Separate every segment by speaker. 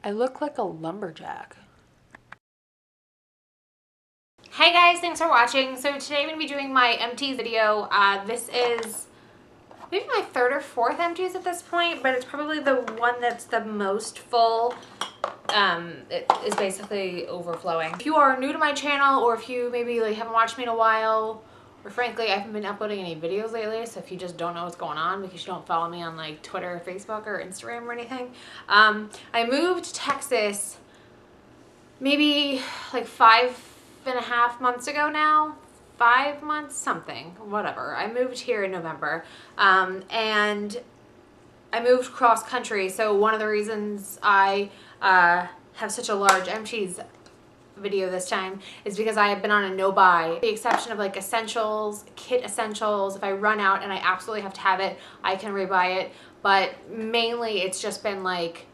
Speaker 1: I look like a lumberjack.
Speaker 2: Hey guys, thanks for watching. So today I'm going to be doing my empties video. This is maybe my third or fourth empties at this point, but it's probably the one that's the most full. It is basically overflowing. If you are new to my channel, or if you maybe like haven't watched me in a while, or frankly I haven't been uploading any videos lately, so if you just don't know what's going on because you don't follow me on like Twitter or Facebook or Instagram or anything, I moved to Texas maybe like 5.5 months ago now. 5 months, something, whatever. I moved here in November, and I moved cross country. So one of the reasons I have such a large empties video this time is because I have been on a no buy. The exception of like essentials, kit essentials. If I run out and I absolutely have to have it, I can rebuy it. But mainly it's just been like,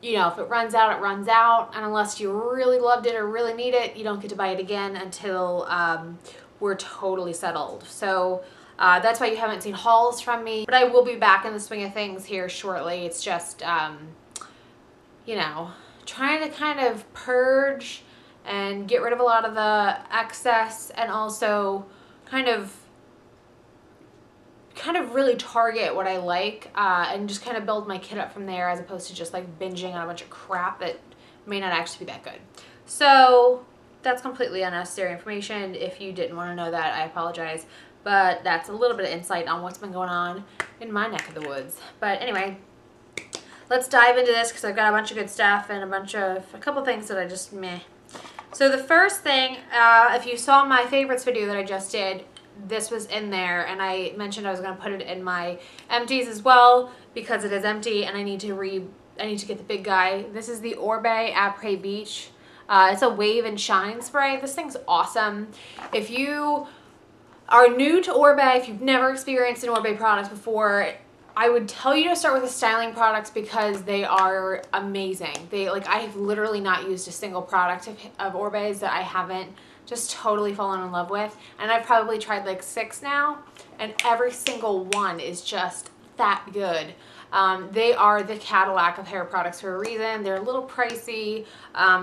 Speaker 2: you know, if it runs out, it runs out. And unless you really loved it or really need it, you don't get to buy it again until we're totally settled. So that's why you haven't seen hauls from me. But I will be back in the swing of things here shortly. It's just, you know, trying to kind of purge and get rid of a lot of the excess, and also kind of really target what I like, and just kind of build my kit up from there, as opposed to just like binging on a bunch of crap that may not actually be that good. So that's completely unnecessary information. If you didn't want to know that, I apologize, but that's a little bit of insight on what's been going on in my neck of the woods. But anyway, let's dive into this because I've got a bunch of good stuff and a couple things that I just meh. So the first thing, if you saw my favorites video that I just did, this was in there, and I mentioned I was going to put it in my empties as well because it is empty and I need to get the big guy. This is the Oribe Apres Beach. It's a wave and shine spray. This thing's awesome. If you are new to Oribe, if you've never experienced an Oribe product before, I would tell you to start with the styling products because they are amazing. I have literally not used a single product of Oribe's that I haven't just totally fallen in love with. And I've probably tried like 6 now, and every single one is just that good. They are the Cadillac of hair products for a reason. They're a little pricey.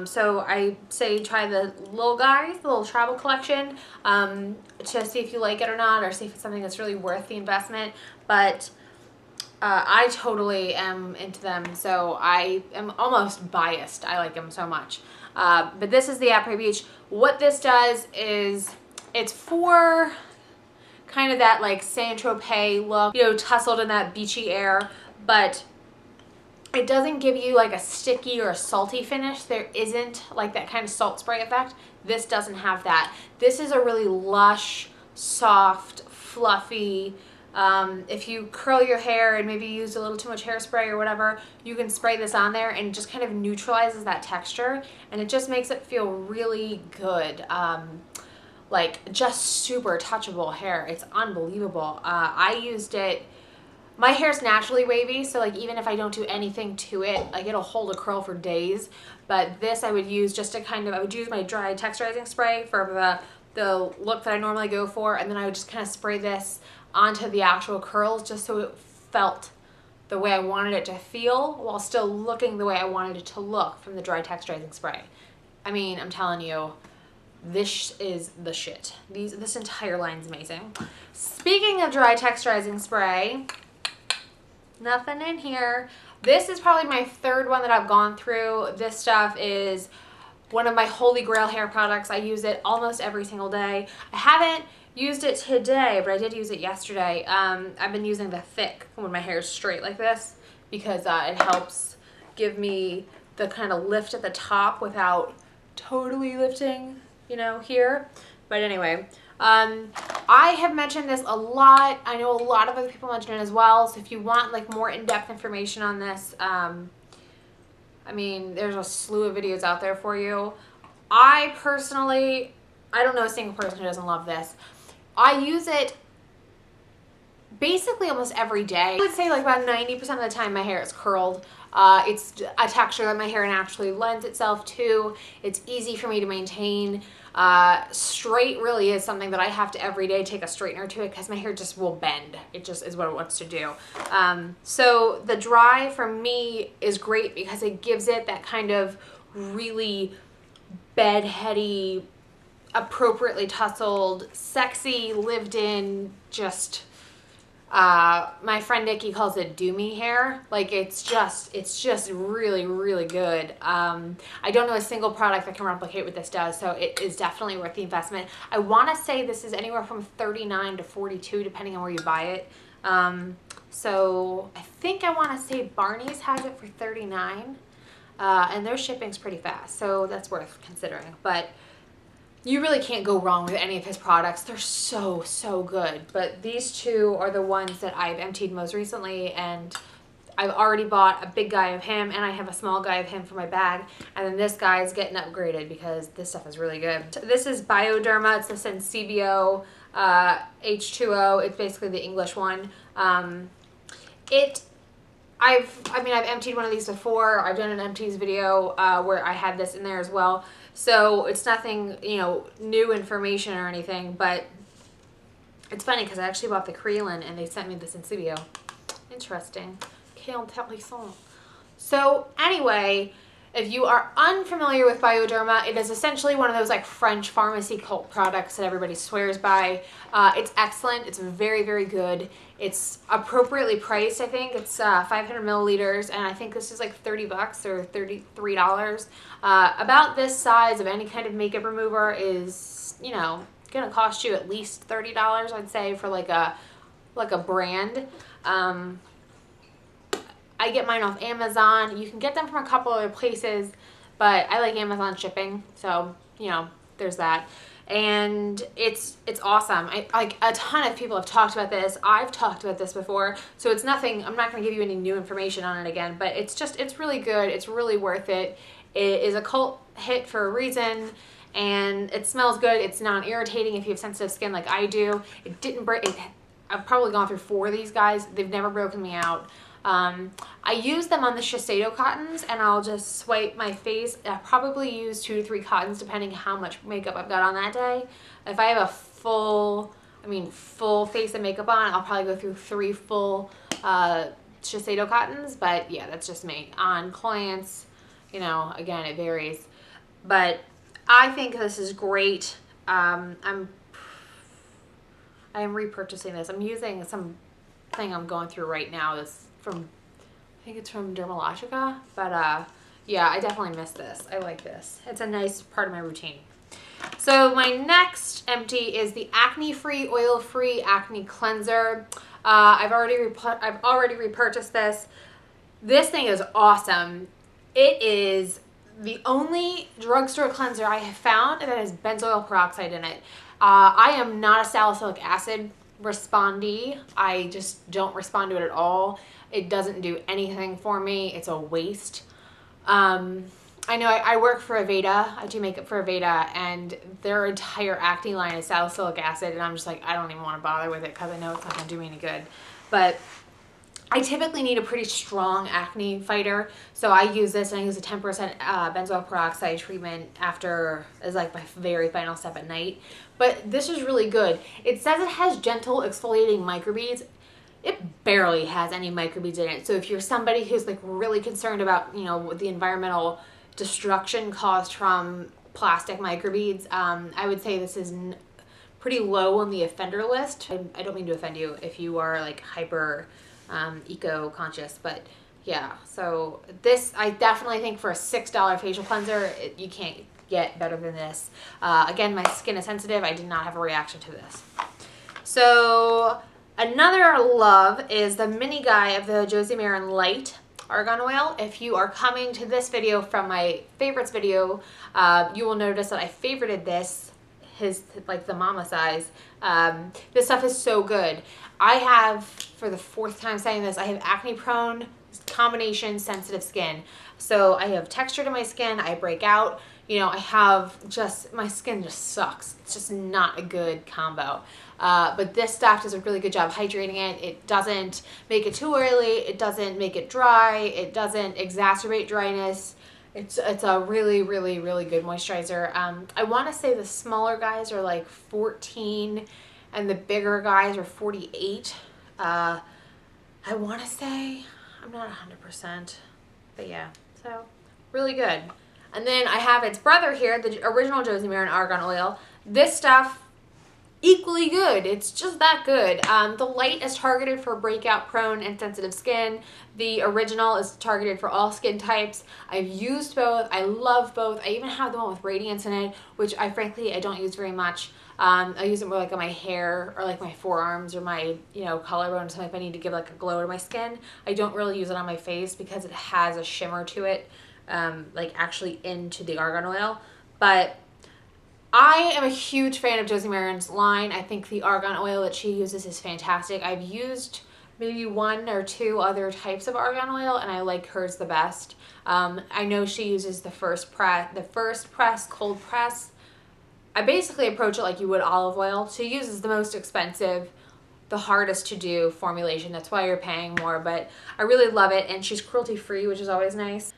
Speaker 2: So I say try the little guys, the little travel collection, to see if you like it or not, or see if it's something that's really worth the investment. But I totally am into them, so I am almost biased. I like them so much. But this is the Apres Beach. What this does is it's for kind of that like Saint-Tropez look, you know, tussled in that beachy air, but it doesn't give you like a sticky or a salty finish. There isn't like that kind of salt spray effect. This doesn't have that. This is a really lush, soft, fluffy, if you curl your hair and maybe use a little too much hairspray or whatever, you can spray this on there and it just kind of neutralizes that texture, and it just makes it feel really good. Like just super touchable hair. It's unbelievable. I used it. My hair's naturally wavy, so like even if I don't do anything to it, like it'll hold a curl for days. But this I would use just to I would use my dry texturizing spray for the look that I normally go for, and then I would just kind of spray this onto the actual curls just so it felt the way I wanted it to feel while still looking the way I wanted it to look from the dry texturizing spray. I mean, I'm telling you, this is the shit. This entire line's amazing. Speaking of dry texturizing spray, nothing in here. This is probably my third one that I've gone through. This stuff is one of my holy grail hair products. I use it almost every single day. I haven't used it today, but I did use it yesterday. I've been using the thick when my hair is straight like this because it helps give me the kind of lift at the top without totally lifting, you know, here. But anyway, I have mentioned this a lot. I know a lot of other people mention it as well. So if you want like more in-depth information on this, I mean, there's a slew of videos out there for you. I personally, I don't know a single person who doesn't love this. I use it basically almost every day. I would say like about 90% of the time my hair is curled. It's a texture that my hair naturally lends itself to. It's easy for me to maintain. Straight really is something that I have to every day take a straightener to it because my hair just will bend. It just is what it wants to do. So the dry for me is great because it gives it that kind of really bedheady, appropriately tussled, sexy, lived in, just my friend Nikki calls it doomy hair. Like it's just really, really good. I don't know a single product that can replicate what this does, so it is definitely worth the investment. I want to say this is anywhere from $39 to $42 depending on where you buy it. So I think I want to say Barney's has it for $39, and their shipping's pretty fast, so that's worth considering. But you really can't go wrong with any of his products. They're so, so good. But these two are the ones that I've emptied most recently, and I've already bought a big guy of him, and I have a small guy of him for my bag. And then this guy is getting upgraded because this stuff is really good. This is Bioderma. It's the Sensibio H2O. It's basically the English one. I've emptied one of these before. I've done an empties video where I had this in there as well. So it's nothing, you know, new information or anything, but it's funny because I actually bought the Creolin and they sent me the Sensibio. Interesting. So anyway, if you are unfamiliar with Bioderma, it is essentially one of those like French pharmacy cult products that everybody swears by. It's excellent. It's very, very good. It's appropriately priced. I think it's 500 milliliters, and I think this is like $30 or $33. About this size of any kind of makeup remover is, you know, gonna cost you at least $30, I'd say, for like a brand. I get mine off Amazon. You can get them from a couple other places, but I like Amazon shipping, so you know, there's that. And it's awesome. Like a ton of people have talked about this. I've talked about this before, so it's nothing. I'm not going to give you any new information on it again, but it's really good. It's really worth it. It is a cult hit for a reason, and it smells good. It's non-irritating if you have sensitive skin like I do. It didn't break. I've probably gone through 4 of these guys. They've never broken me out. I use them on the Shiseido cottons, and I'll just swipe my face. I probably use 2 to 3 cottons depending how much makeup I've got on that day. If I have a full face of makeup on, I'll probably go through 3 full Shiseido cottons, but yeah, that's just me. On clients, you know, again, it varies. But I think this is great. I am repurchasing this. I'm using some thing I'm going through right now. This from, I think it's from Dermalogica, but yeah, I definitely miss this. I like this. It's a nice part of my routine. So my next empty is the AcneFree Oil-Free Acne Cleanser. I've already repurchased this. This thing is awesome. It is the only drugstore cleanser I have found that has benzoyl peroxide in it. I am not a salicylic acid respondee. I just don't respond to it at all. It doesn't do anything for me. It's a waste. I know I work for Aveda. I do makeup for Aveda, and their entire acne line is salicylic acid, and I'm just like, I don't even want to bother with it because I know it's not going to do me any good. But I typically need a pretty strong acne fighter, so I use this, and I use a 10% benzoyl peroxide treatment after, as like my very final step at night. But this is really good. It says it has gentle exfoliating microbeads. It barely has any microbeads in it. So if you're somebody who's like really concerned about, you know, the environmental destruction caused from plastic microbeads, I would say this is pretty low on the offender list. I don't mean to offend you if you are like hyper eco-conscious, but yeah, so this, I definitely think for a $6 facial cleanser, you can't get better than this. Again, my skin is sensitive. I did not have a reaction to this. So another love is the mini guy of the Josie Maran Light Argan Oil. If you are coming to this video from my favorites video, you will notice that I favorited this, like the mama size. This stuff is so good. I have, for the 4th time saying this, I have acne prone combination sensitive skin. So I have texture to my skin, I break out, you know, I have just, my skin just sucks. It's just not a good combo. But this stuff does a really good job hydrating it. It doesn't make it too oily, it doesn't make it dry, it doesn't exacerbate dryness. It's a really, really, really good moisturizer. I want to say the smaller guys are like 14 and the bigger guys are 48. I want to say, I'm not 100%, but yeah, so really good. And then I have its brother here, the original Josie Maran Argan Oil. This stuff, equally good. It's just that good. The light is targeted for breakout prone and sensitive skin. The original is targeted for all skin types. I've used both. I love both. I even have the one with radiance in it, which I don't use very much. I use it more like on my hair or like my forearms or my, you know, collarbones if I need to give like a glow to my skin. I don't really use it on my face because it has a shimmer to it, like actually into the argan oil. But I am a huge fan of Josie Maran's line. I think the argan oil that she uses is fantastic. I've used maybe 1 or 2 other types of argan oil, and I like hers the best. I know she uses the first press, cold press. I basically approach it like you would olive oil. She uses the most expensive, the hardest to do formulation. That's why you're paying more, but I really love it, and she's cruelty free, which is always nice.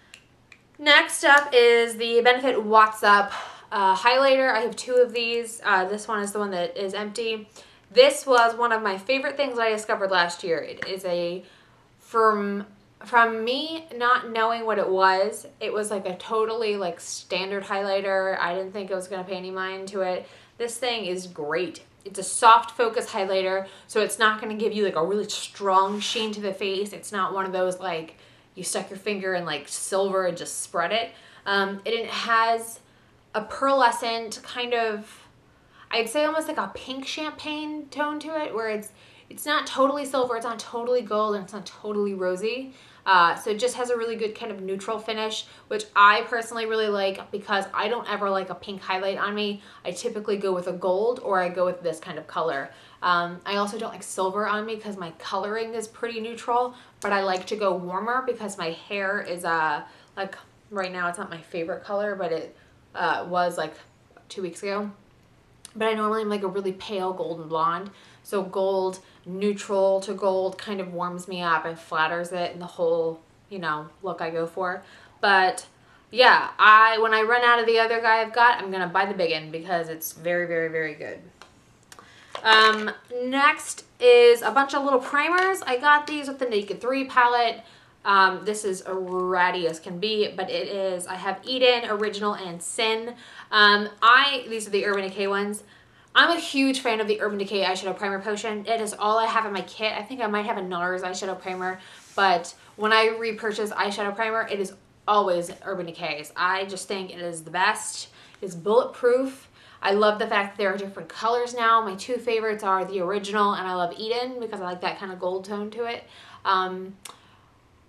Speaker 2: Next up is the Benefit What's Up highlighter. I have 2 of these. This one is the one that is empty. This was one of my favorite things I discovered last year. It is a, from me not knowing what it was like a totally like standard highlighter. I didn't think I was going to pay any mind to it. This thing is great. It's a soft focus highlighter, so it's not going to give you like a really strong sheen to the face. It's not one of those like you stuck your finger in like silver and just spread it. It has a pearlescent kind of, I'd say almost like a pink champagne tone to it, where it's not totally silver, it's not totally gold, and it's not totally rosy. So it just has a really good kind of neutral finish, which I personally really like because I don't ever like a pink highlight on me. I typically go with a gold or I go with this kind of color. I also don't like silver on me because my coloring is pretty neutral, but I like to go warmer because my hair is like right now it's not my favorite color, but it was like 2 weeks ago. But I normally am like a really pale golden blonde. So gold, neutral to gold kind of warms me up and flatters it in the whole, you know, look I go for. But yeah, when I run out of the other guy I've got, I'm going to buy the big one because it's very, very, very good. Next is a bunch of little primers. I got these with the Naked 3 palette. This is ratty as can be, but it is, I have Eden, Original, and Sin. These are the Urban Decay ones. I'm a huge fan of the Urban Decay eyeshadow primer potion. It is all I have in my kit. I think I might have a NARS eyeshadow primer, but when I repurchase eyeshadow primer, it is always Urban Decay's. I just think it is the best. It's bulletproof. I love the fact that there are different colors now. My 2 favorites are the Original, and I love Eden because I like that kind of gold tone to it.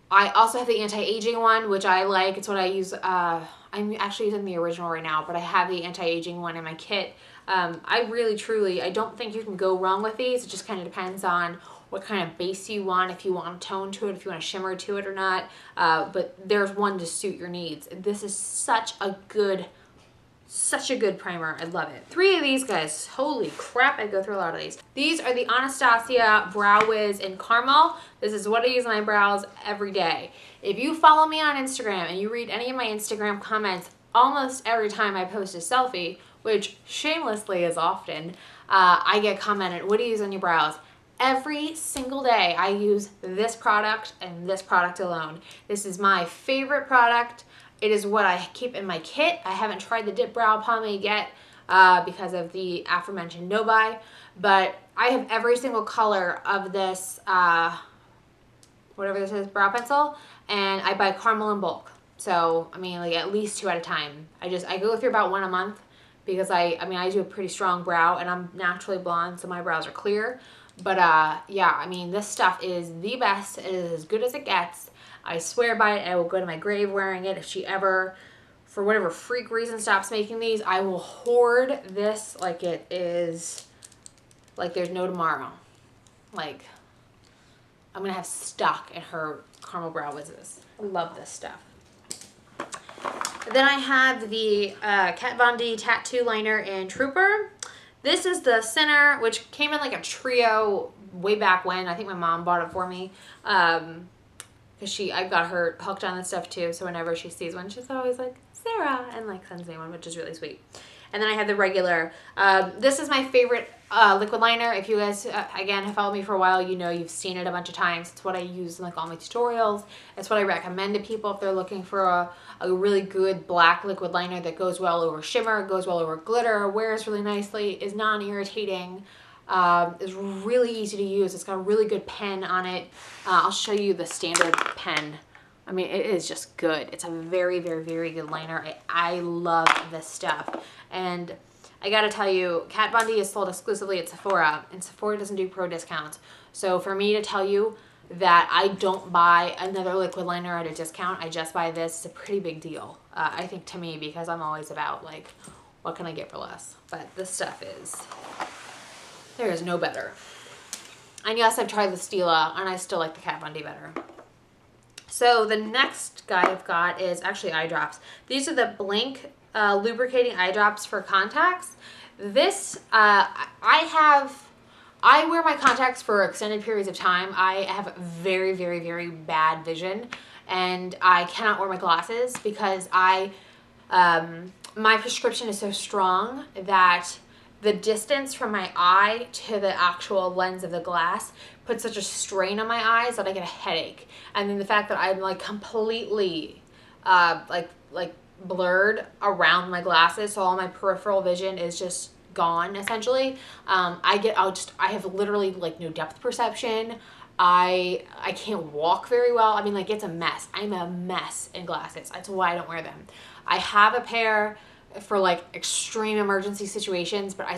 Speaker 2: I also have the anti-aging one, which I like. It's what I use. I'm actually using the Original right now, but I have the anti-aging one in my kit. I really, truly, I don't think you can go wrong with these. It just kind of depends on what kind of base you want, if you want a tone to it, if you want a shimmer to it or not. But there's one to suit your needs. This is such a good primer. I love it. 3 of these guys. Holy crap, I go through a lot of these. These are the Anastasia Brow Wiz in Caramel. This is what I use on my brows every day. If you follow me on Instagram and you read any of my Instagram comments, almost every time I post a selfie, which shamelessly is often, I get commented, what do you use on your brows? Every single day I use this product and this product alone. This is my favorite product. It is what I keep in my kit. I haven't tried the Dip Brow Pomade yet because of the aforementioned no buy, but I have every single color of this, whatever this is, brow pencil, and I buy Caramel in bulk. So, I mean, like at least 2 at a time. I go through about 1 a month because I do a pretty strong brow and I'm naturally blonde, so my brows are clear. But yeah, I mean, this stuff is the best. It is as good as it gets. I swear by it. I will go to my grave wearing it. If she ever, for whatever freak reason, stops making these, I will hoard this like it is, like there's no tomorrow. Like, I'm gonna have stuck in her caramel brow wizzes. I love this stuff. Then I have the Kat Von D Tattoo Liner in Trooper. This is the center, which came in like a trio way back when. I think my mom bought it for me. Because I've got her hooked on this stuff too. So whenever she sees one, she's always like, Sarah, and like sends me one, which is really sweet. And then I have the regular. This is my favorite liquid liner. If you guys, again, have followed me for a while, you know you've seen it a bunch of times. It's what I use in like all my tutorials. It's what I recommend to people if they're looking for a really good black liquid liner that goes well over shimmer, goes well over glitter, wears really nicely, is non-irritating, is really easy to use. It's got a really good pen on it. I'll show you the standard pen. I mean, it is just good. It's a very, very, very good liner. I love this stuff. And I gotta tell you, Kat Von D is sold exclusively at Sephora, and Sephora doesn't do pro discounts. So for me to tell you that I don't buy another liquid liner at a discount, I just buy this, it's a pretty big deal. I think to me, because I'm always about like, what can I get for less? But this stuff there is no better. And yes, I've tried the Stila, and I still like the Kat Von D better. So the next guy I've got is actually eye drops. These are the Blink lubricating eye drops for contacts. This, I wear my contacts for extended periods of time. I have very, very, very bad vision, and I cannot wear my glasses because my prescription is so strong that the distance from my eye to the actual lens of the glass puts such a strain on my eyes that I get a headache. And then the fact that I'm like completely like blurred around my glasses, so all my peripheral vision is just gone essentially. I have literally like no depth perception. I can't walk very well. I mean, like, it's a mess. I'm a mess in glasses. That's why I don't wear them. I have a pair for like extreme emergency situations, but I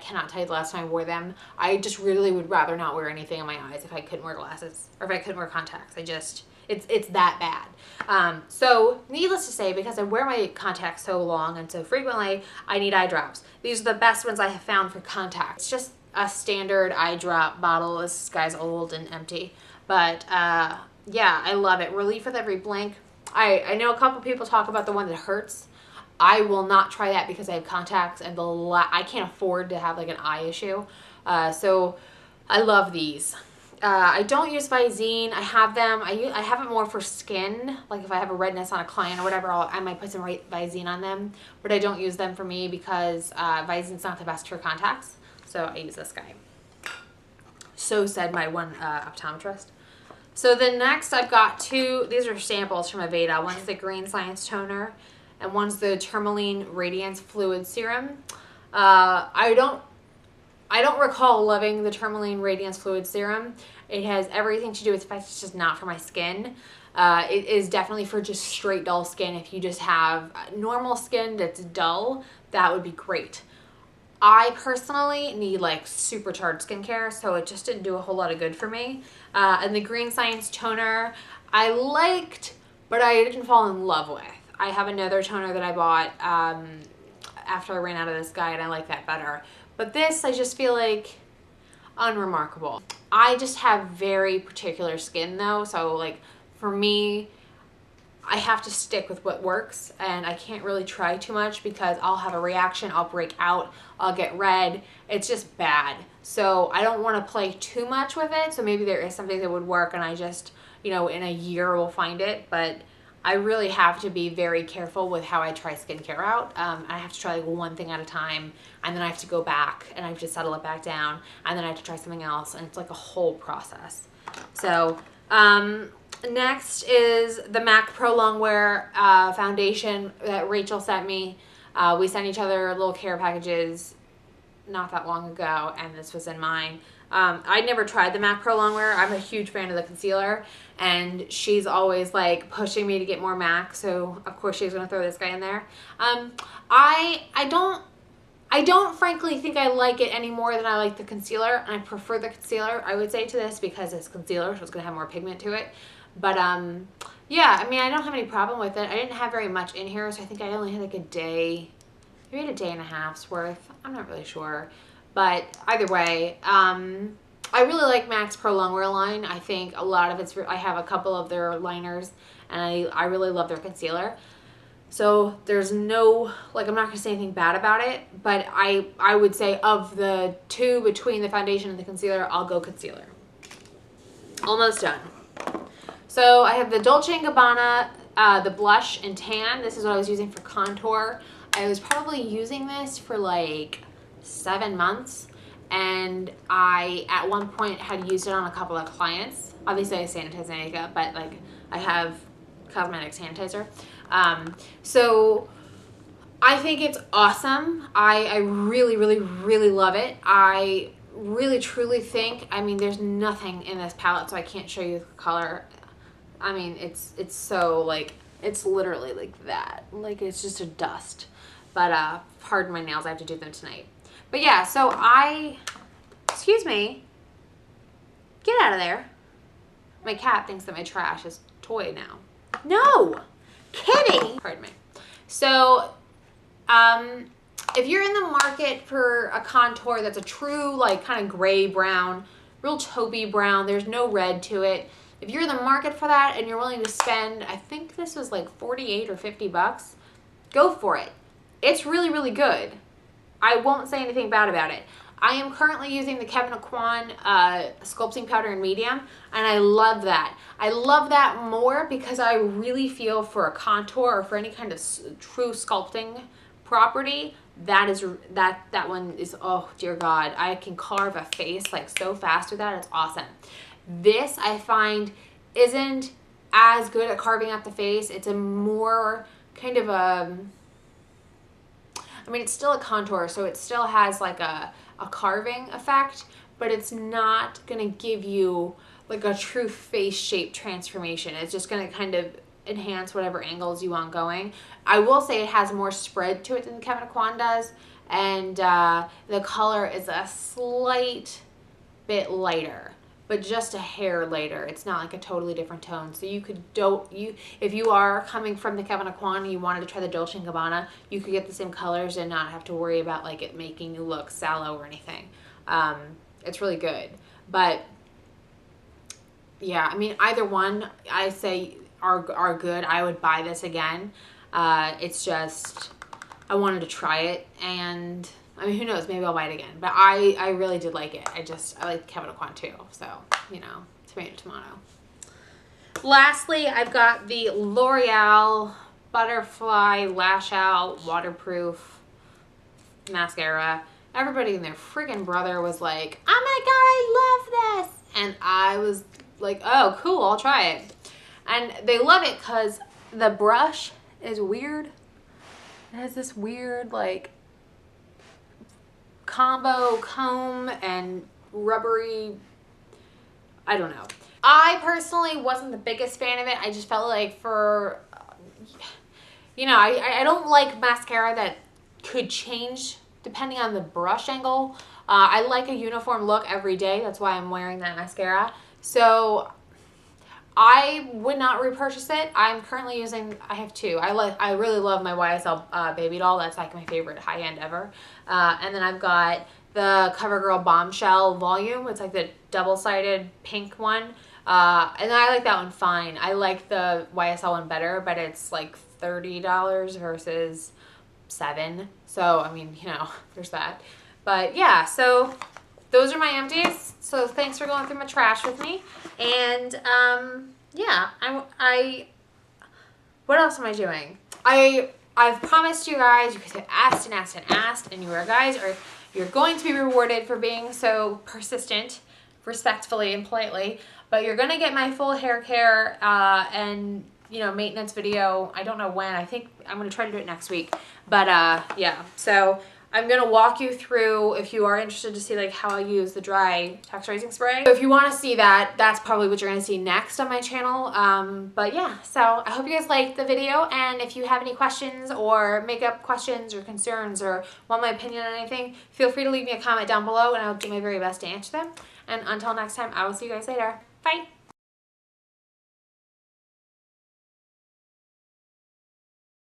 Speaker 2: cannot tell you the last time I wore them. I just really would rather not wear anything in my eyes if I couldn't wear glasses, or if I couldn't wear contacts. It's that bad. So needless to say, because I wear my contacts so long and so frequently, I need eye drops. These are the best ones I have found for contacts. It's just a standard eye drop bottle. This guy's old and empty, but yeah, I love it. Relief with every blink. I know a couple people talk about the one that hurts. I will not try that because I have contacts, and I can't afford to have like an eye issue. So I love these. I don't use Visine. I have them. I have it more for skin. Like if I have a redness on a client or whatever, I might put some Visine on them. But I don't use them for me because Visine's not the best for contacts. So I use this guy. So said my one optometrist. So then next I've got two. These are samples from Aveda. One's the Green Science Toner, and one's the Tourmaline Radiance Fluid Serum. I don't recall loving the Tourmaline Radiance Fluid Serum. It has everything to do with the fact it's just not for my skin. It is definitely for just straight dull skin. If you just have normal skin that's dull, that would be great. I personally need like supercharged skincare, so it just didn't do a whole lot of good for me. And the Green Science Toner I liked, but I didn't fall in love with. I have another toner that I bought after I ran out of this guy, and I like that better. But this, I just feel like unremarkable. I just have very particular skin though, so like for me, I have to stick with what works, and I can't really try too much because I'll have a reaction, I'll break out, I'll get red. It's just bad. So I don't want to play too much with it. So maybe there is something that would work, and I just, you know, in a year will find it. But I really have to be very careful with how I try skincare out. I have to try like one thing at a time, and then I have to go back and I have to settle it back down, and then I have to try something else, and it's like a whole process. So next is the MAC Pro Longwear foundation that Rachel sent me. We sent each other little care packages not that long ago, and this was in mine. I'd never tried the MAC Pro Longwear. I'm a huge fan of the concealer, and she's always like pushing me to get more MAC, so of course she's gonna throw this guy in there. I don't frankly think I like it any more than I like the concealer, and I prefer the concealer, I would say, to this because it's concealer, so it's gonna have more pigment to it. But yeah, I mean, I don't have any problem with it. I didn't have very much in here, so I think I only had like a day, maybe a day and a half's worth. I'm not really sure. But either way, I really like MAC's Pro Longwear line. I think a lot of it's, I have a couple of their liners, and I really love their concealer. So there's no, like, I'm not going to say anything bad about it, but I would say of the two between the foundation and the concealer, I'll go concealer. Almost done. So I have the Dolce & Gabbana, the blush and tan. This is what I was using for contour. I was probably using this for like 7 months, and I at one point had used it on a couple of clients. Obviously I sanitize my makeup, but like I have cosmetic sanitizer. So I think it's awesome. I really, really, really love it. I really, truly think, I mean, there's nothing in this palette, so I can't show you the color. I mean, it's so, like, it's literally like that. Like, it's just a dust. But, pardon my nails, I have to do them tonight. But yeah, so excuse me, get out of there. My cat thinks that my trash is toy now. No! Kidding! Pardon me. So, if you're in the market for a contour that's a true, like, kind of gray brown, real taupey brown, there's no red to it. If you're in the market for that and you're willing to spend, I think this was like 48 or 50 bucks, go for it. It's really, really good. I won't say anything bad about it. I am currently using the Kevyn Aucoin sculpting powder in medium, and I love that. I love that more because I really feel for a contour or for any kind of true sculpting property, that one is, oh dear God, I can carve a face like so fast with that. It's awesome. This I find isn't as good at carving out the face. It's a more kind of a, I mean, it's still a contour, so it still has like a carving effect, but it's not gonna give you like a true face shape transformation. It's just gonna kind of enhance whatever angles you want going. I will say it has more spread to it than the Kevyn Aucoin does, and the color is a slight bit lighter, but just a hair lighter. It's not like a totally different tone. So you could if you are coming from the Kevyn Aucoin and you wanted to try the Dolce & Gabbana, you could get the same colors and not have to worry about like it making you look sallow or anything. It's really good. But yeah, I mean, either one I say are good. I would buy this again. It's just, I wanted to try it, and I mean, who knows, maybe I'll buy it again. But I really did like it. I like Kevyn Aucoin too. So, you know, tomato, tomato. Lastly, I've got the L'Oreal Butterfly Lash Out Waterproof Mascara. Everybody and their friggin' brother was like, oh my God, I love this. And I was like, oh, cool, I'll try it. And they love it because the brush is weird. It has this weird, like, combo comb and rubbery, I don't know. I personally wasn't the biggest fan of it. I just felt like for, you know, I don't like mascara that could change depending on the brush angle. I like a uniform look every day. That's why I'm wearing that mascara. So I would not repurchase it. I'm currently using, I have two. I really love my YSL baby doll. That's like my favorite high-end ever. And then I've got the CoverGirl Bombshell Volume. It's like the double-sided pink one. And I like that one fine. I like the YSL one better, but it's like $30 versus $7. So, I mean, you know, there's that. But yeah, so those are my empties. So thanks for going through my trash with me. And yeah, what else am I doing? I've promised you guys have asked and asked and asked, and you're going to be rewarded for being so persistent, respectfully and politely. But you're gonna get my full hair care and, you know, maintenance video. I don't know when. I think I'm gonna try to do it next week. But yeah, so I'm gonna walk you through, if you are interested to see like how I use the dry texturizing spray. So if you wanna see that, that's probably what you're gonna see next on my channel. But yeah, so I hope you guys liked the video, and if you have any questions or makeup questions or concerns or want my opinion on anything, feel free to leave me a comment down below and I'll do my very best to answer them. And until next time, I will see you guys later. Bye.